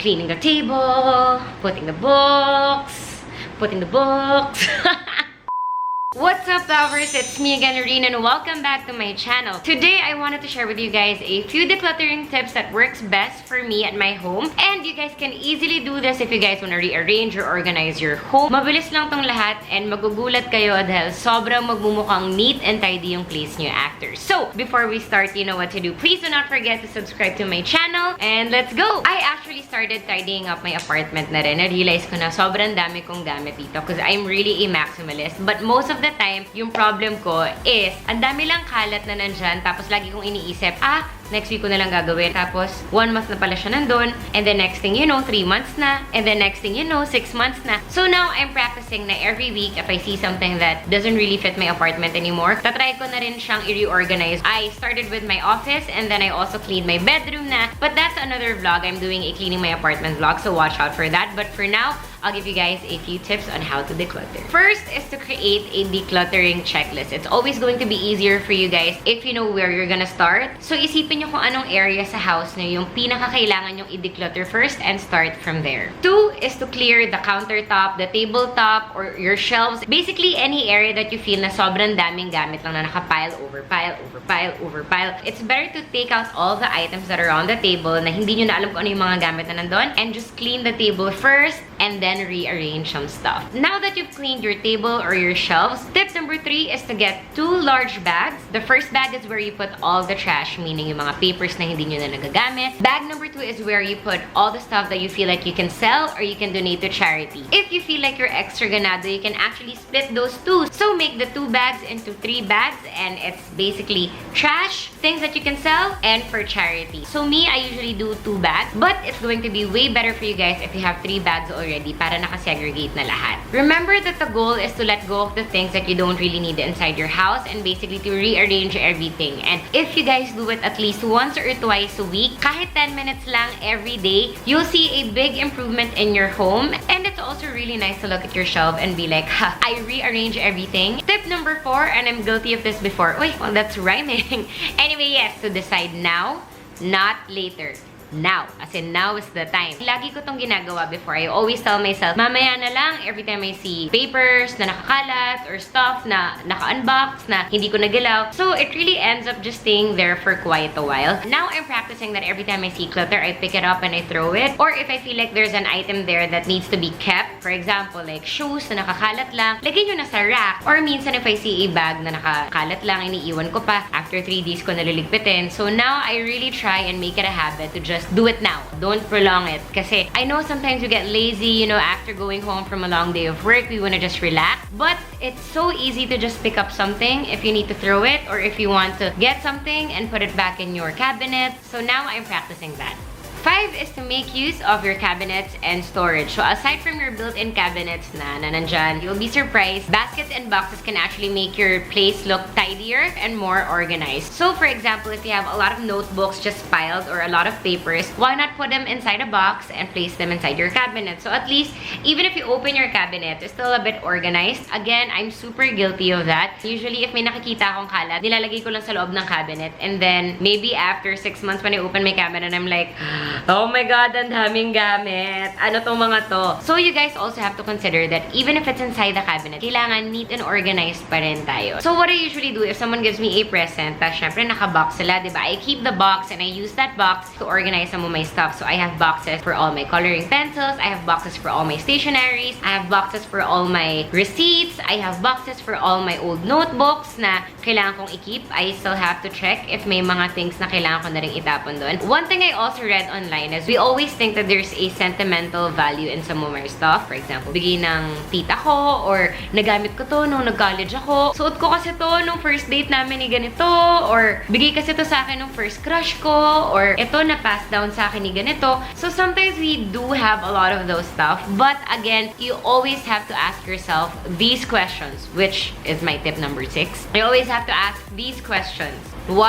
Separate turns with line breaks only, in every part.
cleaning the table, putting the books. What's up, lovers? It's me again, Laureen, and welcome back to my channel. Today, I wanted to share with you guys a few decluttering tips that works best for me at my home. And you guys can easily do this if you guys want to rearrange or organize your home. Mabilis lang tong lahat and magugulat kayo dahil sobrang magmumukhang neat and tidy yung place nyo after. So, before we start, you know what to do. Please do not forget to subscribe to my channel and let's go! I actually started tidying up my apartment na rin. Na-realize ko na sobrang dami kong gamit dito because I'm really a maximalist. But most of the time, yung problem ko is, ang dami lang kalat na nandyan, tapos lagi kong iniisip, next week ko na lang gagawin. Tapos, 1 month na pala siya nandun, and then next thing you know, 3 months na, and then next thing you know, 6 months na. So now, I'm practicing na every week, if I see something that doesn't really fit my apartment anymore, tatry ko na rin siyang i-reorganize. I started with my office, and then I also cleaned my bedroom na, but that's another vlog. I'm doing a cleaning my apartment vlog, so watch out for that. But for now, I'll give you guys a few tips on how to declutter. First is to create a decluttering checklist. It's always going to be easier for you guys if you know where you're gonna start. So isipin nyo kung anong area sa house nyo yung pinakakailangan yung i-declutter first and start from there. 2 is to clear the countertop, the tabletop, or your shelves. Basically, any area that you feel na sobrang daming gamit lang na nakapile, overpile. It's better to take out all the items that are on the table na hindi nyo na alam kung ano yung mga gamit na nandun and just clean the table first and then rearrange some stuff. Now that you've cleaned your table or your shelves, tip number 3 is to get 2 large bags. The first bag is where you put all the trash, meaning yung mga papers na hindi nyo na nagagamit. Bag number 2 is where you put all the stuff that you feel like you can sell or you can donate to charity. If you feel like you're extra ganado, you can actually split those 2. So make the 2 bags into 3 bags and it's basically trash, things that you can sell, and for charity. So me, I usually do 2 bags, but it's going to be way better for you guys if you have 3 bags already para nakasegregate na lahat. Remember that the goal is to let go of the things that you don't really need inside your house and basically to rearrange everything. And if you guys do it at least once or twice a week, kahit 10 minutes lang every day, you'll see a big improvement in your home. And it's also really nice to look at your shelf and be like, I rearrange everything. Tip number 4, and I'm guilty of this before. Wait, well, that's rhyming. Anyway, yes, to decide now, not later. Now. As in, now is the time. Lagi ko tong ginagawa before. I always tell myself, mamaya na lang every time I see papers na nakakalat or stuff na naka-unbox na hindi ko nagalaw. So, it really ends up just staying there for quite a while. Now, I'm practicing that every time I see clutter, I pick it up and I throw it. Or if I feel like there's an item there that needs to be kept, for example, like shoes na nakakalat lang, lagay nyo na sa rack. Or minsan if I see a bag na nakakalat lang, iniiwan ko pa, after 3 days ko naliligpitin. So, now, I really try and make it a habit to just do it now. Don't prolong it. Kasi I know sometimes you get lazy, you know, after going home from a long day of work, we want to just relax. But it's so easy to just pick up something if you need to throw it or if you want to get something and put it back in your cabinet. So now I'm practicing that. 5 is to make use of your cabinets and storage. So aside from your built-in cabinets na nandyan, you'll be surprised, baskets and boxes can actually make your place look tidier and more organized. So for example, if you have a lot of notebooks just piled or a lot of papers, why not put them inside a box and place them inside your cabinet? So at least, even if you open your cabinet, it's still a bit organized. Again, I'm super guilty of that. Usually, if may nakikita akong kalat, nilalagay ko lang sa loob ng cabinet. And then, maybe after 6 months when I open my cabinet, I'm like, oh my God, ang daming gamit. Ano tong mga to? So you guys also have to consider that even if it's inside the cabinet, kailangan neat and organized pa rin tayo. So what I usually do if someone gives me a present, tas syempre naka-box sila, diba? I keep the box and I use that box to organize some of my stuff. So I have boxes for all my coloring pencils, I have boxes for all my stationeries, I have boxes for all my receipts, I have boxes for all my old notebooks na kailangan kong i-keep. I still have to check if may mga things na kailangan ko na rin itapon doon. One thing I also read online is we always think that there's a sentimental value in some of our stuff. For example, bigay ng tita ko or nagamit ko to nung nag-college ako. Suot ko kasi to nung first date namin ni ganito or bigay kasi to sa akin nung first crush ko or ito na pass down sa akin ni ganito. So sometimes we do have a lot of those stuff. But again, you always have to ask yourself these questions, which is my tip number 6. You always have to ask these questions. 1,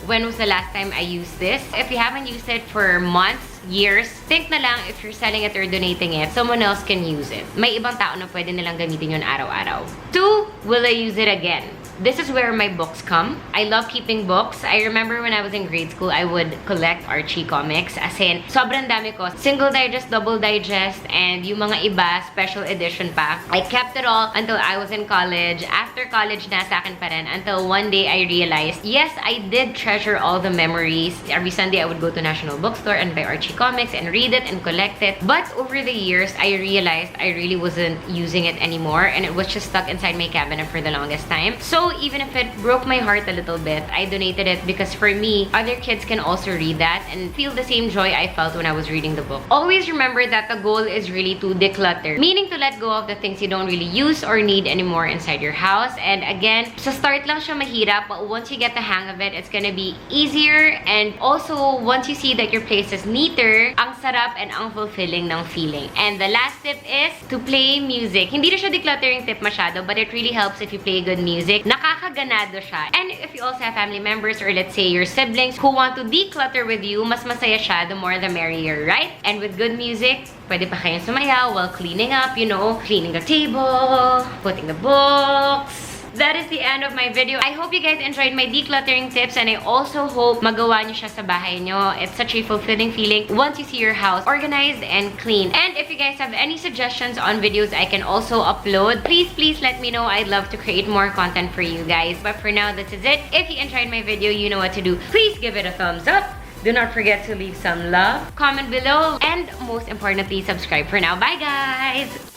when was the last time I used this? If you haven't used it for months, years, think na lang if you're selling it or donating it, someone else can use it. May ibang tao na pwede nilang gamitin yun araw-araw. 2, will I use it again? this is where my books come. I love keeping books. I remember when I was in grade school, I would collect Archie comics. As in, sobrang dami ko. Single digest, double digest, and yung mga iba, special edition pa. I kept it all until I was in college. After college, nasa akin pa rin. Until one day, I realized, yes, I did treasure all the memories. Every Sunday, I would go to National Bookstore and buy Archie comics and read it and collect it. But over the years, I realized I really wasn't using it anymore, and it was just stuck inside my cabinet for the longest time. So even if it broke my heart a little bit, I donated it because for me, other kids can also read that and feel the same joy I felt when I was reading the book. Always remember that the goal is really to declutter, meaning to let go of the things you don't really use or need anymore inside your house. And again, sa start lang siya mahirap, but once you get the hang of it, it's gonna be easier. And also, once you see that your place is neater, ang sarap and ang fulfilling ng feeling. And the last tip is to play music. Hindi na siya decluttering tip masyado, but it really helps if you play good music. Nakakaganado siya. And if you also have family members or let's say your siblings who want to declutter with you, mas masaya siya, the more the merrier, right? And with good music, pwede pa kayong sumayaw while cleaning up, you know, cleaning the table, putting the books. That is the end of my video. I hope you guys enjoyed my decluttering tips, and I also hope magawa nyo siya sa bahay nyo. It's such a fulfilling feeling once you see your house organized and clean. And if you guys have any suggestions on videos I can also upload, please let me know. I'd love to create more content for you guys. But for now, this is it. If you enjoyed my video, you know what to do. Please give it a thumbs up. Do not forget to leave some love, comment below, and most importantly, subscribe for now. Bye, guys!